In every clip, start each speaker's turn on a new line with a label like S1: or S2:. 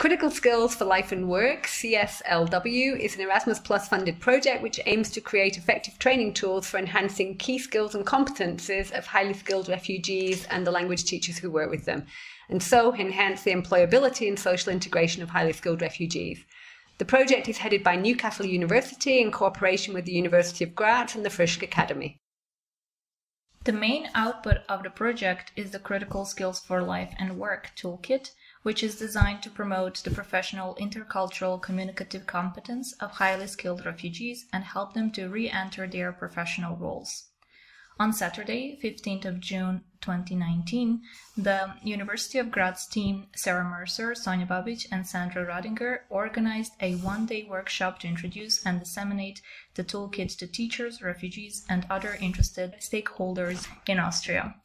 S1: Critical Skills for Life and Work, CSLW, is an Erasmus Plus funded project which aims to create effective training tools for enhancing key skills and competences of highly skilled refugees and the language teachers who work with them, and so enhance the employability and social integration of highly skilled refugees. The project is headed by Newcastle University in cooperation with the University of Graz and the Frisch Academy.
S2: The main output of the project is the Critical Skills for Life and Work toolkit, which is designed to promote the professional intercultural communicative competence of highly skilled refugees and help them to re-enter their professional roles. On Saturday, 15th of June 2019, the University of Graz team, Sarah Mercer, Sonja Babic and Sandra Rodinger, organized a one-day workshop to introduce and disseminate the toolkit to teachers, refugees and other interested stakeholders in Austria.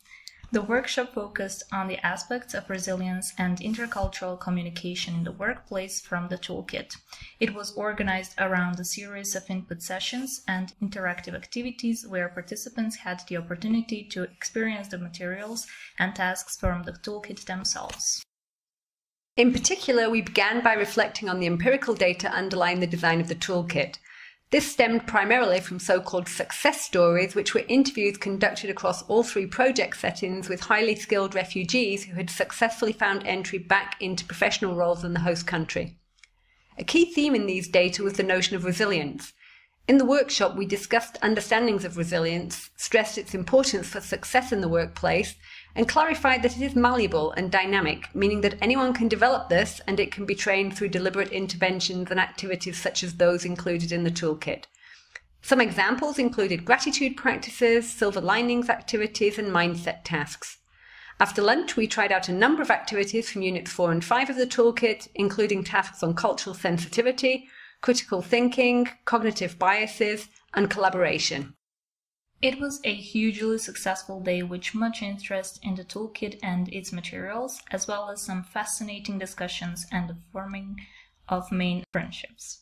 S2: The workshop focused on the aspects of resilience and intercultural communication in the workplace from the toolkit. It was organized around a series of input sessions and interactive activities where participants had the opportunity to experience the materials and tasks from the toolkit themselves.
S1: In particular, we began by reflecting on the empirical data underlying the design of the toolkit. This stemmed primarily from so-called success stories, which were interviews conducted across all three project settings with highly skilled refugees who had successfully found entry back into professional roles in the host country. A key theme in these data was the notion of resilience. In the workshop, we discussed understandings of resilience, stressed its importance for success in the workplace, and clarified that it is malleable and dynamic, meaning that anyone can develop this and it can be trained through deliberate interventions and activities such as those included in the toolkit. Some examples included gratitude practices, silver linings activities, and mindset tasks. After lunch, we tried out a number of activities from Units 4 and 5 of the toolkit, including tasks on cultural sensitivity, critical thinking, cognitive biases, and collaboration.
S2: It was a hugely successful day with much interest in the toolkit and its materials, as well as some fascinating discussions and the forming of main friendships.